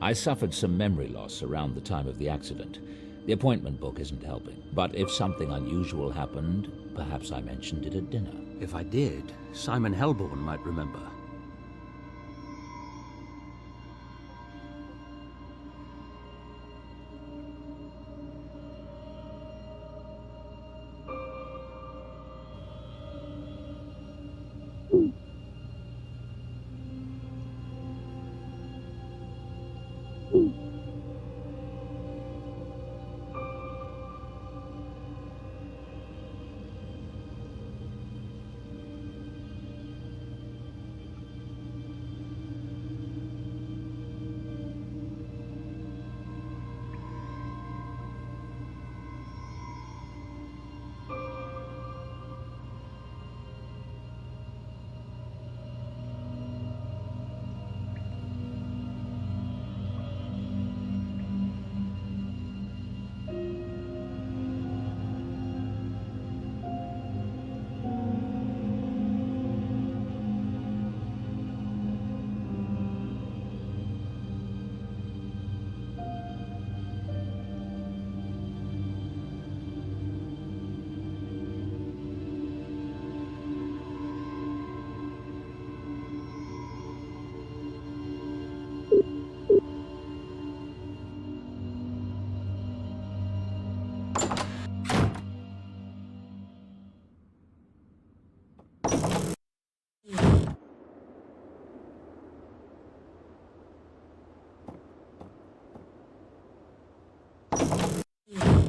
I suffered some memory loss around the time of the accident. The appointment book isn't helping. But if something unusual happened, perhaps I mentioned it at dinner. If I did, Simon Helborn might remember.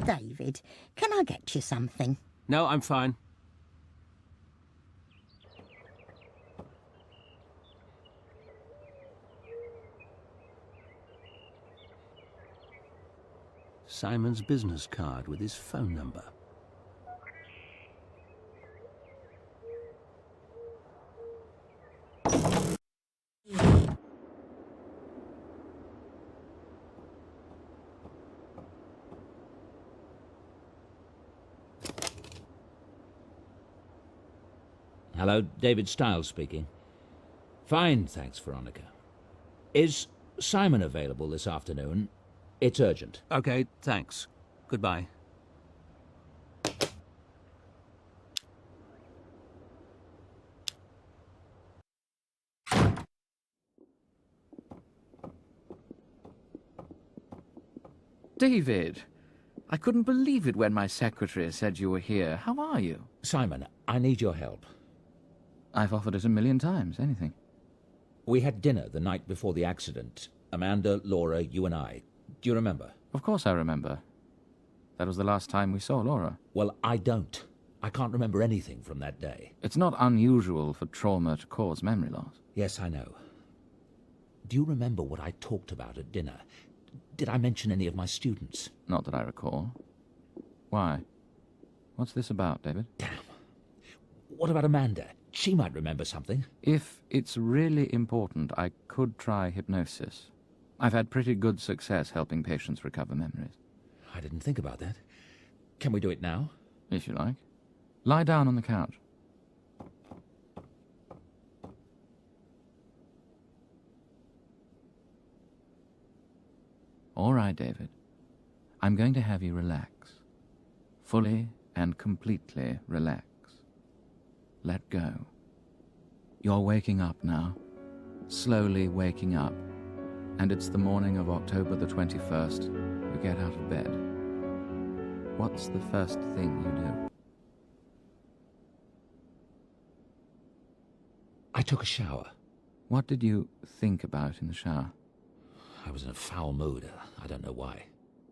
David, can I get you something? No, I'm fine. Simon's business card with his phone number. Hello, David Stiles speaking. Fine, thanks, Veronica. Is Simon available this afternoon? It's urgent. Okay, thanks. Goodbye. David, I couldn't believe it when my secretary said you were here. How are you? Simon, I need your help. I've offered it 1,000,000 times, anything. We had dinner the night before the accident. Amanda, Laura, you and I. Do you remember? Of course I remember. That was the last time we saw Laura. Well, I don't. I can't remember anything from that day. It's not unusual for trauma to cause memory loss. Yes, I know. Do you remember what I talked about at dinner? Did I mention any of my students? Not that I recall. Why? What's this about, David? Damn. What about Amanda? She might remember something. If it's really important, I could try hypnosis. I've had pretty good success helping patients recover memories. I didn't think about that. Can we do it now? If you like. Lie down on the couch. All right, David. I'm going to have you relax. Fully and completely relax. Let go. You're waking up now. Slowly waking up. And it's the morning of October the 21st. You get out of bed. What's the first thing you do? I took a shower. What did you think about in the shower? I was in a foul mood. I don't know why.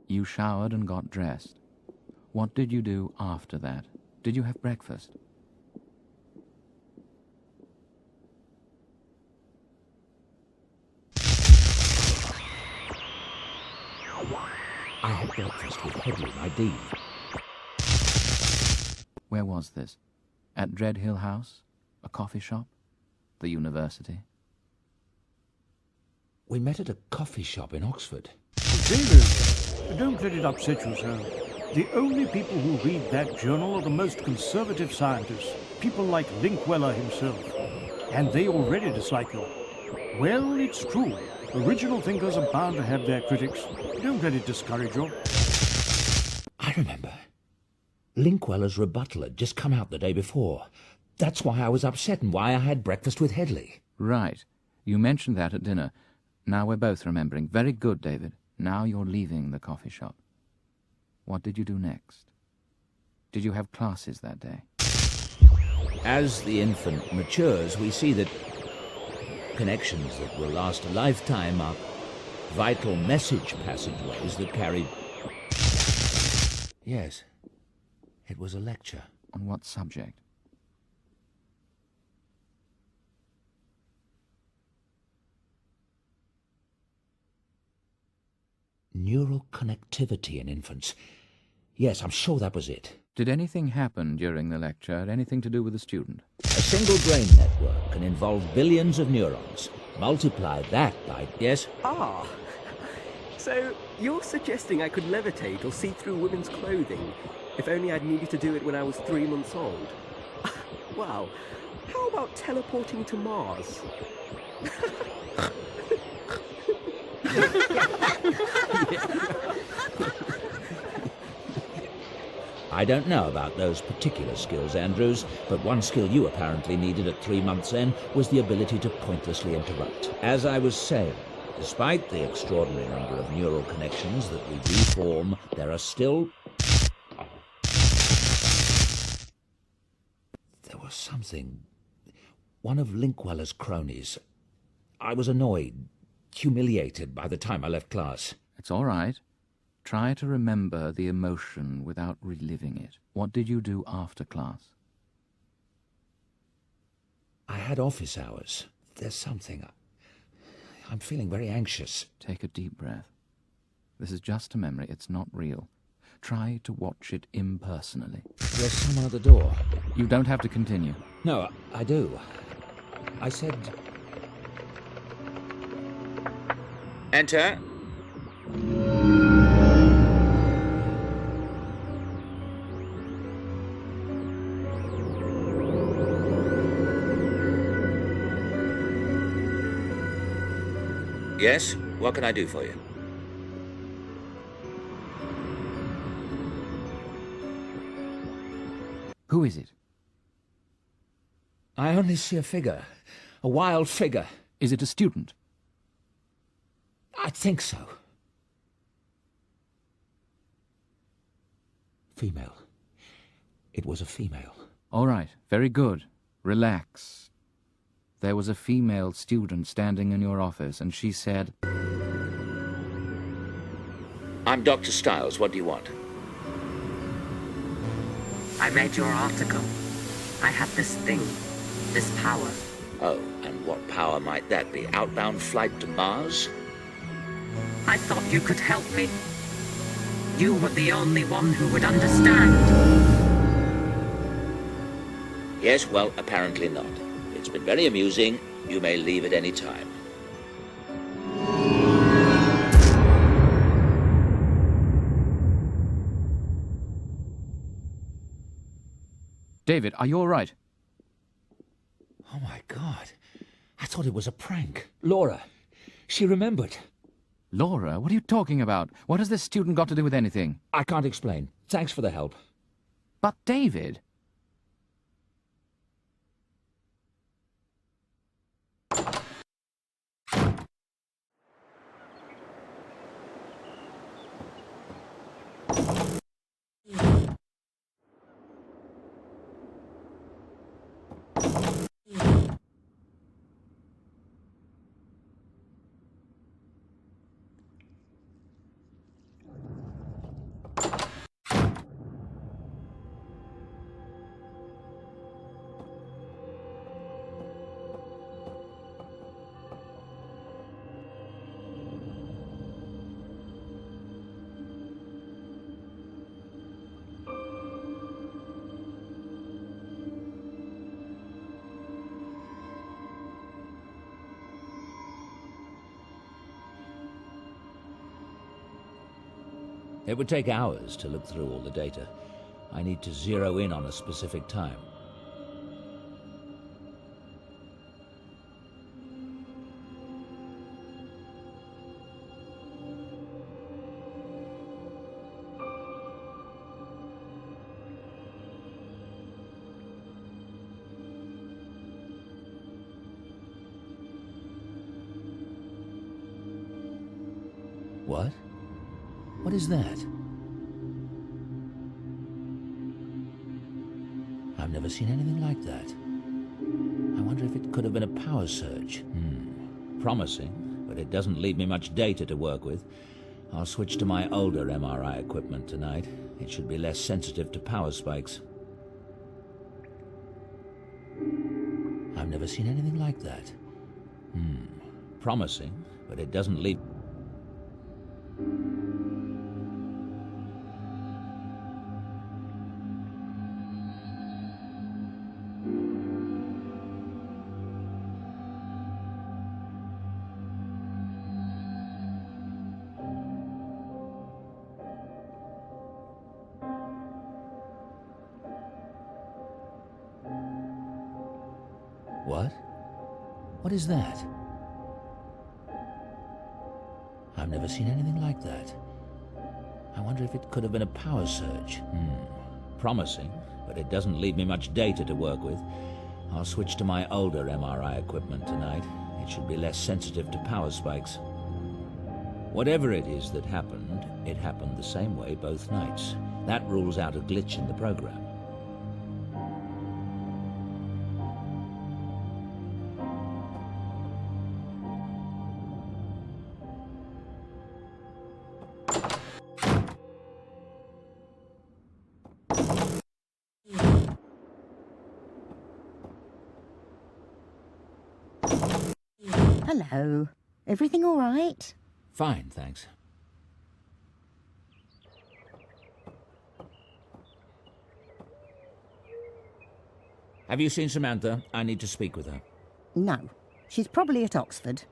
You showered and got dressed. What did you do after that? Did you have breakfast? I had breakfast with Headley, my dean. Where was this? At Dreadhill House? A coffee shop? The university? We met at a coffee shop in Oxford. David, don't let it upset you, sir. The only people who read that journal are the most conservative scientists, people like Linkweller himself. And they already dislike you. Well, it's true. Original thinkers are bound to have their critics. Don't let it discourage you. I remember. Linkweller's rebuttal had just come out the day before. That's why I was upset and why I had breakfast with Headley. Right. You mentioned that at dinner. Now we're both remembering. Very good, David. Now you're leaving the coffee shop. What did you do next? Did you have classes that day? As the infant matures, we see that connections that will last a lifetime are vital message passageways that carry... Yes, it was a lecture. On what subject? Neural connectivity in infants. Yes, I'm sure that was it. Did anything happen during the lecture? Anything to do with the student? A single brain network can involve billions of neurons. Multiply that by... Yes? Ah, so you're suggesting I could levitate or see through women's clothing if only I'd needed to do it when I was 3 months old? Wow, how about teleporting to Mars? I don't know about those particular skills, Andrews, but one skill you apparently needed at 3 months' end was the ability to pointlessly interrupt. As I was saying, despite the extraordinary number of neural connections that we do form, there are still... There was something... One of Linkweller's cronies. I was annoyed, humiliated by the time I left class. It's all right. Try to remember the emotion without reliving it. What did you do after class? I had office hours. There's something... I'm feeling very anxious. Take a deep breath. This is just a memory. It's not real. Try to watch it impersonally. There's someone at the door. You don't have to continue. No, I do. I said... Enter. Yes? What can I do for you? Who is it? I only see a figure. A wild figure. Is it a student? I think so. Female. It was a female. All right, very good. Relax. There was a female student standing in your office, and she said... I'm Dr. Stiles. What do you want? I read your article. I have this thing, this power. Oh, and what power might that be? Outbound flight to Mars? I thought you could help me. You were the only one who would understand. Yes, well, apparently not. It's been very amusing. You may leave at any time. David, are you all right? Oh, my God. I thought it was a prank. Laura. She remembered. Laura, what are you talking about? What has this student got to do with anything? I can't explain. Thanks for the help. But David... It would take hours to look through all the data. I need to zero in on a specific time. What? What is that? I've never seen anything like that. I wonder if it could have been a power surge. Promising, but it doesn't leave me much data to work with. I'll switch to my older MRI equipment tonight. It should be less sensitive to power spikes. I've never seen anything like that. Promising, but it doesn't leave... What? What is that? I've never seen anything like that. I wonder if it could have been a power surge. Promising, but it doesn't leave me much data to work with. I'll switch to my older MRI equipment tonight. It should be less sensitive to power spikes. Whatever it is that happened, it happened the same way both nights. That rules out a glitch in the program. Hello. Everything all right? Fine, thanks. Have you seen Samantha? I need to speak with her. No. She's probably at Oxford.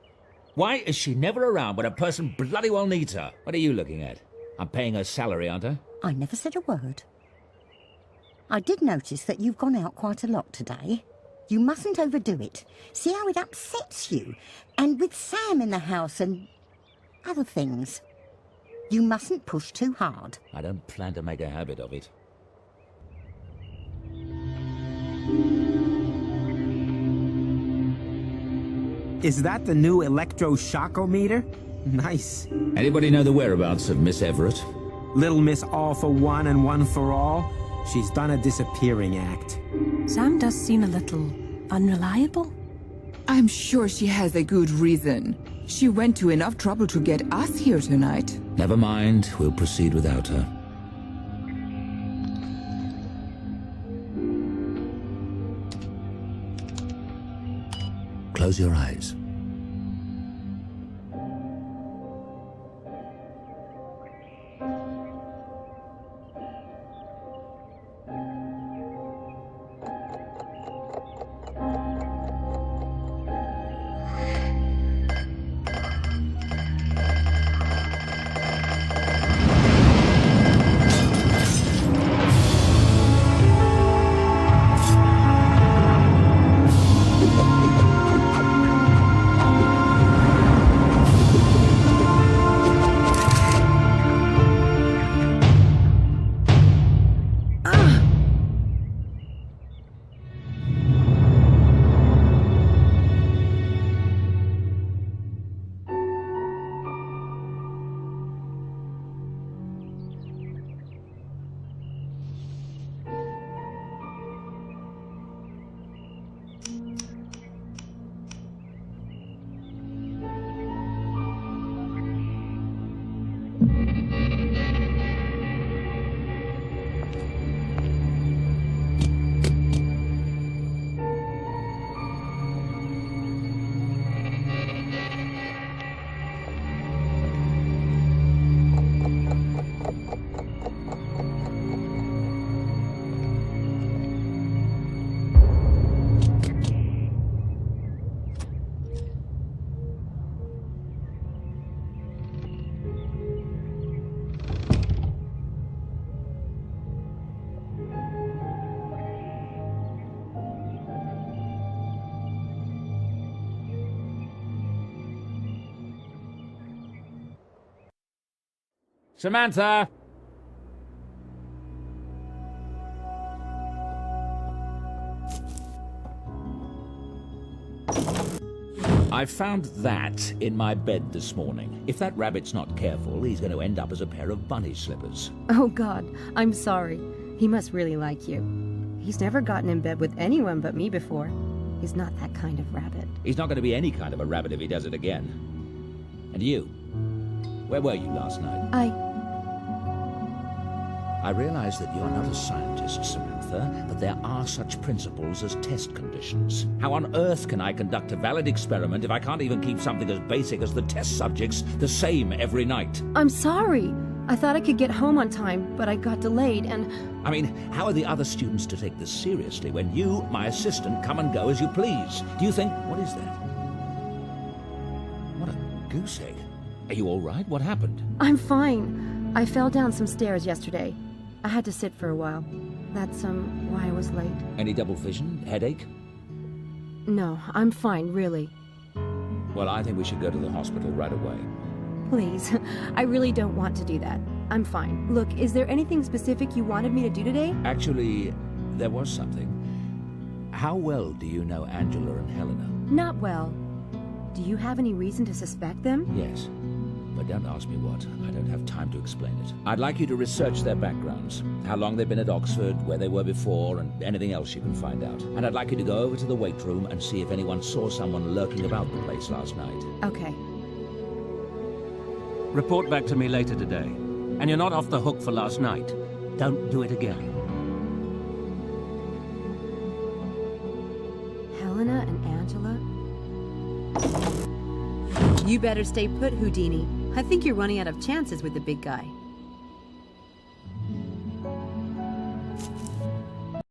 Why is she never around when a person bloody well needs her? What are you looking at? I'm paying her salary, aren't I? I never said a word. I did notice that you've gone out quite a lot today. You mustn't overdo it. See how it upsets you? And with Sam in the house and other things. You mustn't push too hard. I don't plan to make a habit of it. Is that the new electroshockometer? Nice. Anybody know the whereabouts of Miss Everett? Little Miss All for One and One for All. She's done a disappearing act. Sam does seem a little unreliable. I'm sure she has a good reason. She went to enough trouble to get us here tonight. Never mind, we'll proceed without her. Close your eyes. Samantha! I found that in my bed this morning. If that rabbit's not careful, he's going to end up as a pair of bunny slippers. Oh, God, I'm sorry. He must really like you. He's never gotten in bed with anyone but me before. He's not that kind of rabbit. He's not going to be any kind of a rabbit if he does it again. And you? Where were you last night? I realize that you're not a scientist, Samantha, but there are such principles as test conditions. How on earth can I conduct a valid experiment if I can't even keep something as basic as the test subjects the same every night? I'm sorry. I thought I could get home on time, but I got delayed and... I mean, how are the other students to take this seriously when you, my assistant, come and go as you please? Do you think... What is that? What a goose egg. Are you all right? What happened? I'm fine. I fell down some stairs yesterday. I had to sit for a while. That's, why I was late. Any double vision? Headache? No, I'm fine, really. Well, I think we should go to the hospital right away. Please, I really don't want to do that. I'm fine. Look, is there anything specific you wanted me to do today? Actually, there was something. How well do you know Angela and Helena? Not well. Do you have any reason to suspect them? Yes. But don't ask me what. I don't have time to explain it. I'd like you to research their backgrounds, how long they've been at Oxford, where they were before, and anything else you can find out. And I'd like you to go over to the weight room and see if anyone saw someone lurking about the place last night. Okay. Report back to me later today. And you're not off the hook for last night. Don't do it again. Helena and Angela? You better stay put, Houdini. I think you're running out of chances with the big guy.